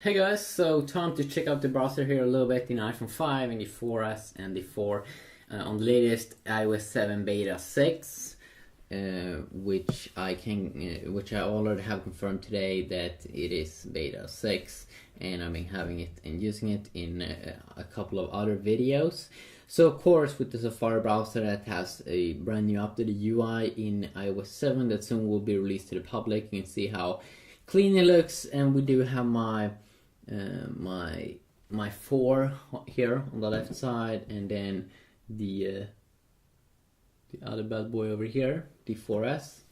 Hey guys, so time to check out the browser here a little bit in iPhone 5 and the 4S and the 4 on the latest iOS 7 beta 6, which I already have confirmed today that it is beta 6, and I've been having it and using it in a couple of other videos. So of course, with the Safari browser that has a brand new updated UI in iOS 7 that soon will be released to the public, you can see how clean it looks, and we do have my 4 here on the left side, and then the other bad boy over here, the 4S,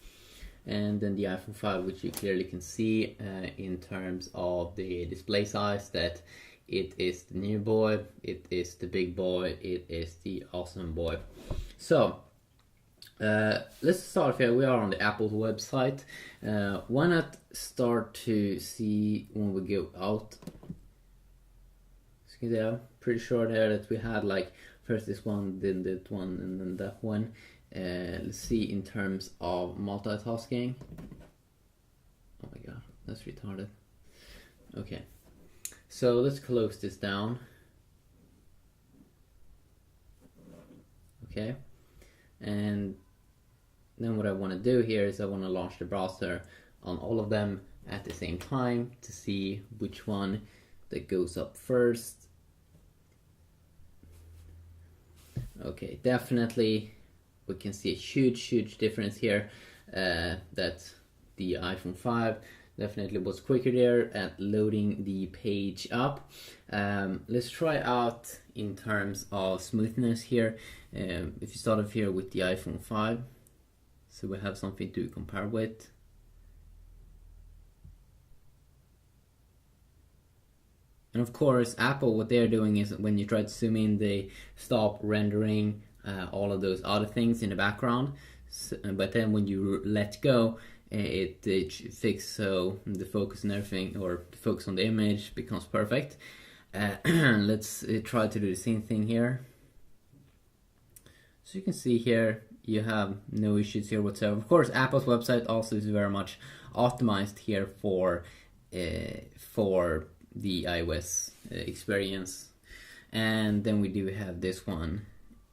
and then the iPhone 5, which you clearly can see in terms of the display size that it is the new boy, it is the big boy, it is the awesome boy. So let's start here. We are on the Apple's website. Why not start to see when we go out? So yeah, pretty sure there that we had like first this one, then that one, and then that one. Let's see in terms of multitasking. Oh my god, that's retarded. Okay, so let's close this down. Okay, and then what I want to do here is I want to launch the browser on all of them at the same time to see which one that goes up first. Okay, definitely we can see a huge difference here, that the iPhone 5 definitely was quicker there at loading the page up. Let's try out in terms of smoothness here. If you start off here with the iPhone 5, so we have something to compare with. And of course, Apple, what they're doing is when you try to zoom in, they stop rendering all of those other things in the background. So, but then when you let go, it fixes, so the focus and everything, or the focus on the image, becomes perfect. Let's try to do the same thing here. So you can see here, you have no issues here whatsoever. Of course, Apple's website also is very much optimized here for the iOS experience. And then we do have this one,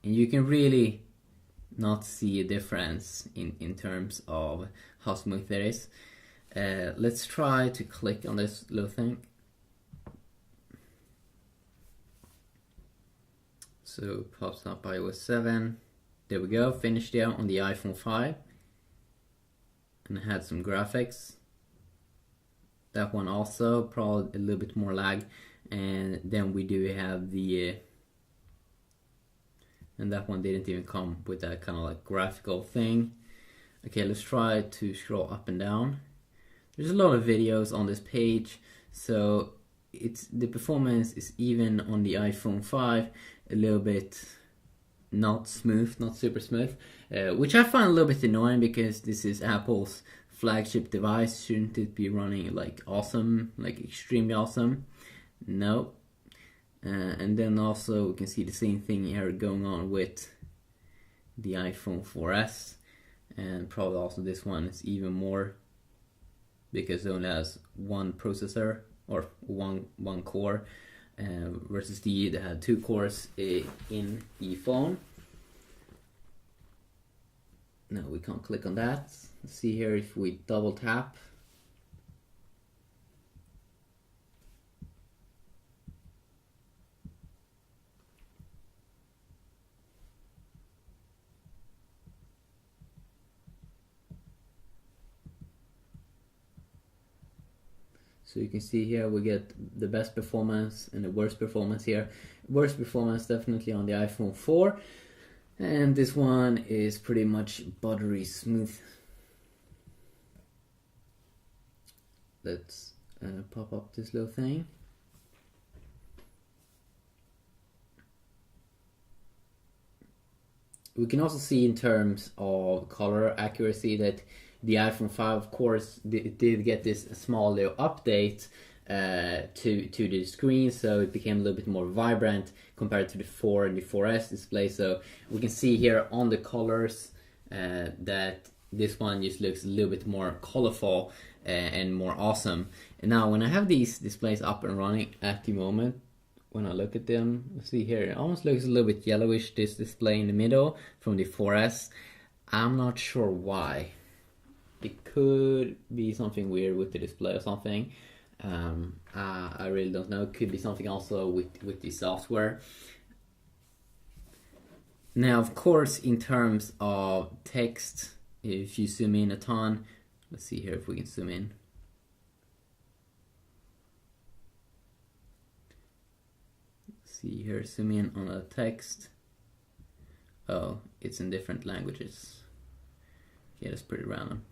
and you can really not see a difference in terms of how smooth it is. Let's try to click on this little thing. So it pops up iOS 7. There we go, finished there on the iPhone 5. And I had some graphics. That one also, probably a little bit more lag. And then we do have the... and that one didn't even come with that kind of like graphical thing. Okay, let's try to scroll up and down. There's a lot of videos on this page, so the performance is even on the iPhone 5 a little bit not smooth, not super smooth, which I find a little bit annoying because this is Apple's flagship device. Shouldn't it be running like awesome, like extremely awesome? No. And then also we can see the same thing here going on with the iPhone 4S, and probably also this one is even more because it only has one processor, or one core, versus that had 2 cores in the phone. No, we can't click on that. Let's see here if we double tap. So you can see here we get the best performance and the worst performance here. Worst performance definitely on the iPhone 4. And this one is pretty much buttery smooth. Let's pop up this little thing. We can also see in terms of color accuracy that the iPhone 5, of course, it did get this small little update to the screen, so it became a little bit more vibrant compared to the 4 and the 4S display. So we can see here on the colors that this one just looks a little bit more colorful and more awesome. And now when I have these displays up and running at the moment, when I look at them, let's see here, it almost looks a little bit yellowish, this display in the middle from the 4S. I'm not sure why. It could be something weird with the display or something. I really don't know. It could be something also with the software. Now, of course, in terms of text, if you zoom in a ton, let's see here if we can zoom in. Let's see here, zoom in on a text. Oh, it's in different languages. Yeah, that's pretty random.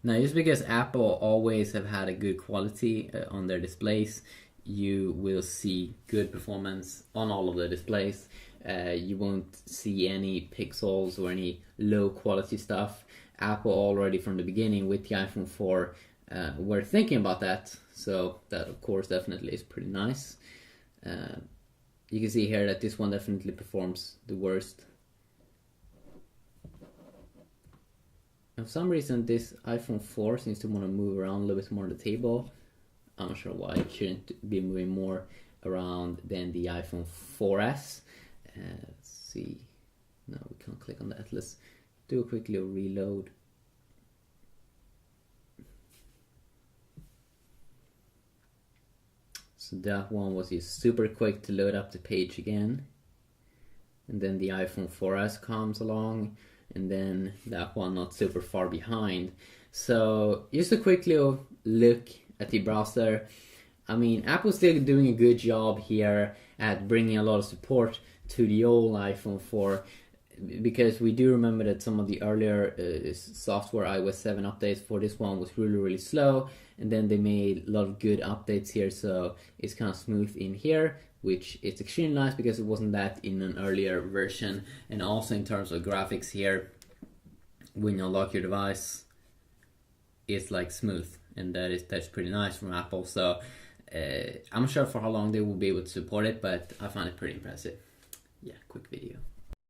Now, just because Apple always have had a good quality on their displays, you will see good performance on all of the displays. You won't see any pixels or any low quality stuff. Apple already from the beginning with the iPhone 4 were thinking about that, so that of course definitely is pretty nice. You can see here that this one definitely performs the worst. Now, for some reason this iPhone 4 seems to want to move around a little bit more on the table. I'm not sure why. It shouldn't be moving more around than the iPhone 4S. Let's see. No, we can't click on that. Let's do a quick little reload. So that one was just super quick to load up the page again. And then the iPhone 4S comes along, and then that one not super far behind. So just a quick little look at the browser. I mean, Apple's still doing a good job here at bringing a lot of support to the old iPhone 4, because we do remember that some of the earlier software iOS 7 updates for this one was really slow, and then they made a lot of good updates here, so it's kind of smooth in here, which is extremely nice because it wasn't that in an earlier version. And also in terms of graphics here, when you unlock your device, it's like smooth, and that's pretty nice from Apple. So I'm not sure for how long they will be able to support it, but I find it pretty impressive. Yeah, quick video.